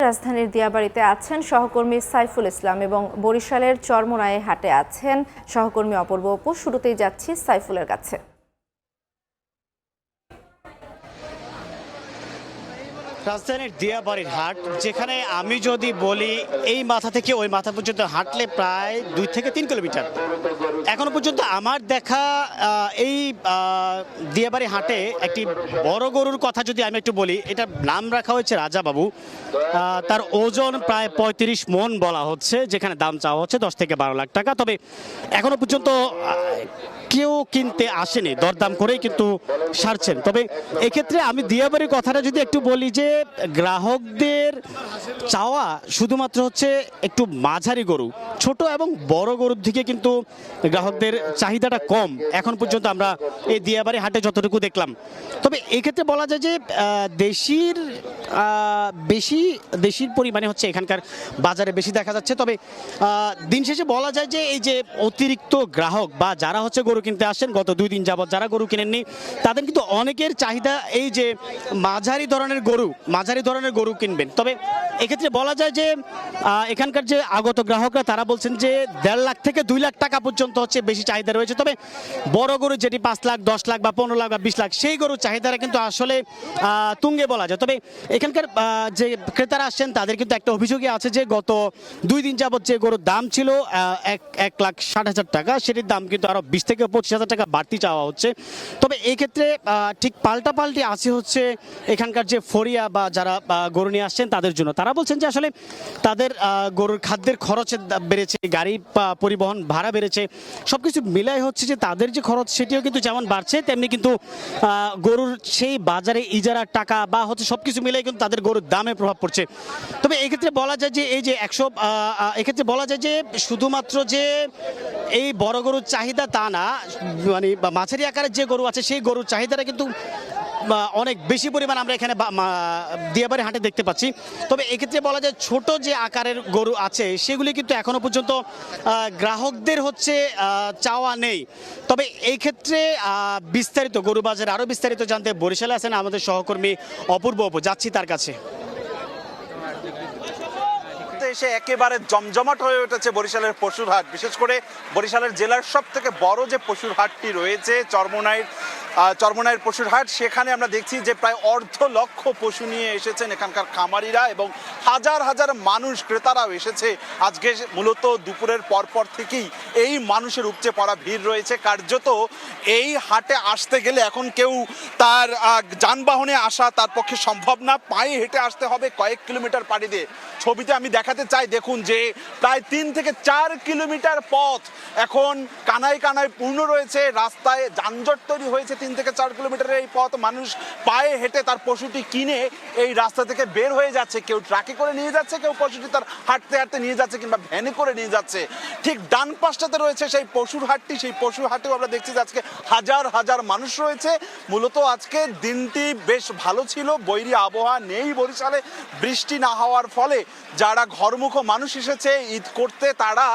রাজধানীর দিয়াবাড়িতে আছেন সহকর্মী সাইফুল ইসলাম এবং বরিশালের চরমোনাই হাটে আছেন সহকর্মী অপূর্ব অপু। শুরুতেই যাচ্ছি সাইফুলের কাছে। রাজধানীর দিয়াবাড়ির হাট, যেখানে আমি যদি বলি এই মাথা থেকে ওই মাথা পর্যন্ত হাঁটলে প্রায় 2 থেকে 3 কিলোমিটার। এখনো পর্যন্ত আমার দেখা এই দিয়াবাড়ি হাটে একটি বড় গরুর কথা যদি আমি একটু বলি, এটা নাম রাখা হয়েছে রাজা বাবু। তার ওজন প্রায় 35 মণ বলা হচ্ছে, যেখানে দাম চাওয়া হচ্ছে 10 থেকে 12 লাখ টাকা। তবে এখনো পর্যন্ত কেউ কিনতে আসেনি, দরদাম করেই কিন্তু সারছেন। তবে এক্ষেত্রে আমি দিয়াবাড়ির কথাটা যদি একটু বলি যে গ্রাহকদের চাওয়া শুধুমাত্র হচ্ছে একটু মাঝারি গরু, ছোট এবং বড় গরুর দিকে কিন্তু গ্রাহকদের চাহিদাটা কম এখন পর্যন্ত আমরা এই দিয়াবাড়ি হাটে যতটুকু দেখলাম। তবে এক্ষেত্রে বলা যায় যে দেশির পরিমাণে হচ্ছে এখানকার বাজারে বেশি দেখা যাচ্ছে। তবে দিন শেষে বলা যায় যে এই যে অতিরিক্ত গ্রাহক বা যারা হচ্ছে গরু কিনতে আসেন গত 2 দিন যাবত যারা গরু কিনেননি, তাদের কিন্তু অনেকের চাহিদা এই যে মাঝারি ধরনের গরু কিনবেন। তবে এক্ষেত্রে বলা যায় যে এখানকার যে আগত গ্রাহকরা তারা বলছেন যে 1.5 লাখ থেকে 2 লাখ টাকা পর্যন্ত হচ্ছে বেশি চাহিদা রয়েছে। তবে বড় গরু যেটি 5 লাখ 10 লাখ বা 15 লাখ বা 20 লাখ সেই গরুর চাহিদাটা কিন্তু আসলে তুঙ্গে বলা যায়। তবে এখানকার যে ক্রেতারা আসছেন তাদের কিন্তু একটা অভিযোগই আছে যে গত 2 দিন যাবত যে গরুর দাম ছিল 1,60,000 টাকা, সেটির দাম কিন্তু আরো 20 থেকে 25,000 টাকা বাড়তি চাওয়া হচ্ছে। তবে এই ক্ষেত্রে ঠিক পাল্টাপাল্টি আছে হচ্ছে এখানকার যে ফরিয়া বা যারা গরু নিয়ে আসছেন তাদের জন্য। তারা বলছেন যে আসলে তাদের গরুর খাদ্যের খরচের বেড়েছে, গাড়ি পরিবহন ভাড়া বেড়েছে, সবকিছু মিলাই হচ্ছে যে তাদের যে খরচ সেটিও কিন্তু যেমন বাড়ছে, তেমনি কিন্তু গরুর সেই বাজারে ইজারার টাকা বা হচ্ছে সবকিছু মিলাই কিন্তু তাদের গরুর দামে প্রভাব পড়ছে। তবে এক্ষেত্রে বলা যায় যে এই যে এক্ষেত্রে বলা যায় যে শুধুমাত্র যে এই বড় গরুর চাহিদা তা না, মানে মাঝারি আকারের যে গরু আছে সেই গরুর চাহিদাটা কিন্তু অনেক বেশি পরিমাণ আমরা এখানে দিয়াবাড়ি হাটে দেখতে পাচ্ছি। তবে এক্ষেত্রে বলা যায় ছোট যে আকারের গরু আছে সেগুলি কিন্তু এখনো পর্যন্ত গ্রাহকদের হচ্ছে চাওয়া নেই। তবে এই ক্ষেত্রে বিস্তারিত গরু বাজারে আরও বিস্তারিত জানতে বরিশালে আছেন আমাদের সহকর্মী অপূর্ব অপু, যাচ্ছি তার কাছে। এসে একেবারে জমজমাট হয়ে উঠেছে বরিশালের পশুর হাট। বিশেষ করে বরিশালের জেলার সব থেকে বড় যে পশুর হাটটি রয়েছে চরমোনাইয়ের পশুর হাট, সেখানে আমরা দেখছি যে প্রায় 1,50,000 পশু নিয়ে এসেছেন এখানকার খামারিরা এবং হাজার হাজার মানুষ ক্রেতারাও এসেছে। আজকে মূলত দুপুরের পরপর থেকেই এই মানুষের উপচে পড়া ভিড় রয়েছে। কার্যত এই হাটে আসতে গেলে এখন কেউ তার যানবাহনে আসা তার পক্ষে সম্ভব না, পায়ে হেঁটে আসতে হবে কয়েক কিলোমিটার পাড়ি দিয়ে। ছবিতে আমি দেখাতে চাই, দেখুন যে প্রায় 3 থেকে 4 কিলোমিটার পথ এখন কানায় কানায় পূর্ণ রয়েছে, রাস্তায় যানজট তৈরি হয়েছে। 3 থেকে 4 কিলোমিটারের এই পথ মানুষ পায়ে হেঁটে তার পশুটি কিনে এই রাস্তা থেকে বের হয়ে যাচ্ছে। কেউ ট্রাকে করে নিয়ে যাচ্ছে, কেউ পশুটি তার হাঁটতে হাঁটতে নিয়ে যাচ্ছে কিংবা ভ্যানে করে নিয়ে যাচ্ছে। ঠিক ডান পাশটাতে রয়েছে সেই পশুর হাটটি, সেই পশুর হাটেও আমরা দেখছি যে আজকে হাজার হাজার মানুষ রয়েছে। মূলত আজকে দিনটি বেশ ভালো ছিল, বৈরী আবহাওয়া নেই বরিশালে, বৃষ্টি না হওয়ার ফলে যারা ঘরমুখ মানুষ এসেছে ঈদ করতে তারা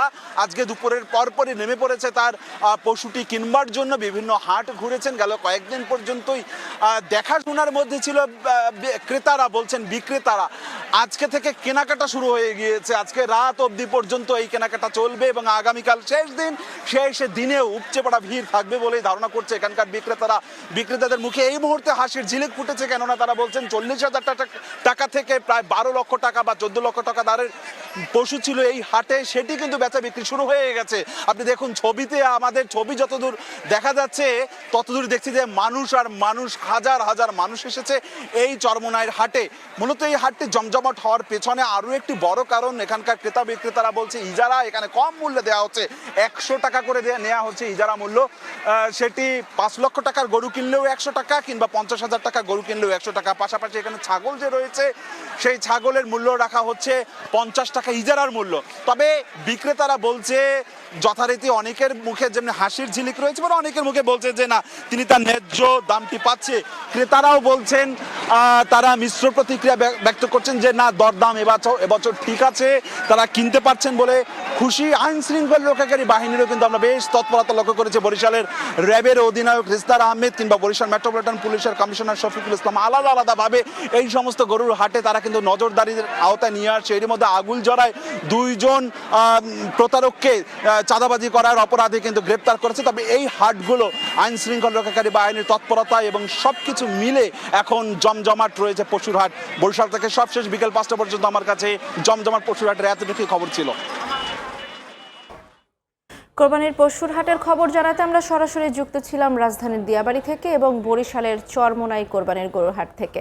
আজকে দুপুরের পরপরই নেমে পড়েছে তার পশুটি কিনবার জন্য। বিভিন্ন হাট ঘুরেছেন, গেল কয়েকদিন পর্যন্তই দেখাশোনার মধ্যে ছিল ক্রেতারা, বলছেন বিক্রেতারা। আজকে থেকে কেনাকাটা শুরু হয়ে গিয়েছে, আজকে রাত অবধি পর্যন্ত এই কেনাকাটা চলবে এবং আগামীকাল শেষ দিন, শেষ দিনেও উপচে পড়া ভিড় থাকবে বলেই ধারণা করছে এখানকার বিক্রেতারা। বিক্রেতাদের মুখে এই মুহূর্তে হাসির ঝিলিক ফুটেছে, কেননা তারা বলছেন 40,000 টাকা থেকে প্রায় 12 লক্ষ টাকা বা 14 লক্ষ টাকা দারের পশু ছিল এই হাটে, সেটি কিন্তু বেচা বিক্রি শুরু হয়ে গেছে। আপনি দেখুন ছবিতে, আমাদের ছবি যতদূর দেখা যাচ্ছে ততদূর দেখছি যে মানুষ আর মানুষ, হাজার হাজার মানুষ এসেছে এই চরমোনাইয়ের হাটে। মূলত এই হাটটি জমজমাট হওয়ার পেছনে আরও একটি বড় কারণ, এখানকার ক্রেতা বিক্রেতারা বলছে ইজারা এখানে কম মূল্যে দেওয়া হচ্ছে, 100 টাকা করে নেওয়া হচ্ছে ইজারা মূল্য। সেটি 5 লক্ষ টাকার গরু কিনলেও 100 টাকা কিংবা 50,000 টাকা গরু কিনলেও 100 টাকা। পাশাপাশি এখানে ছাগল যে রয়েছে সেই ছাগলের মূল্য রাখা হচ্ছে 50 টাকা ইজারার মূল্য। তবে বিক্রেতারা বলছে যথারীতি অনেকের মুখে যেমনি হাসির ঝিলিক রয়েছে, মানে অনেকের মুখে বলছে যে না তিনি তার ন্যায্য দামটি পাচ্ছে। ক্রেতারাও বলছেন, তারা মিশ্র প্রতিক্রিয়া ব্যক্ত করছেন যে না, দরদাম এবছর ঠিক আছে, তারা কিনতে পারছেন বলে খুশি। আইন শৃঙ্খলা রক্ষাকারী বাহিনীরও কিন্তু আমরা বেশ তৎপরতা লক্ষ্য করেছি। বরিশালের র্যাবের অধিনায়ক রিস্তার আহমেদ কিংবা বরিশাল মেট্রোপলিটন পুলিশের কমিশনার শফিকুল ইসলাম আলাদা আলাদাভাবে এই সমস্ত গরুর হাটে তারা কিন্তু নজরদারির আওতায় নিয়ে আসছে। এর মধ্যে আগুল জড়ায় 2 জন প্রতারককে চাঁদাবাজি করার অপরাধে কিন্তু গ্রেপ্তার করেছে। তবে এই হাটগুলো আইন শৃঙ্খলা রক্ষাকারী বাহিনীর তৎপরতা এবং সবকিছু মিলে এখন জমজমাট রয়েছে পশুর হাট। বরিশাল থেকে সবশেষ বিকেল 5টা পর্যন্ত আমার কাছে জমজমাট পশুর হাটের এতটুকুই খবর ছিল। কোরবানির পশুর হাটের খবর জানাতে আমরা সরাসরি যুক্ত ছিলাম রাজধানীর দিয়াবাড়ি থেকে এবং বরিশালের চরমোনাই কোরবানির গরুর হাট থেকে।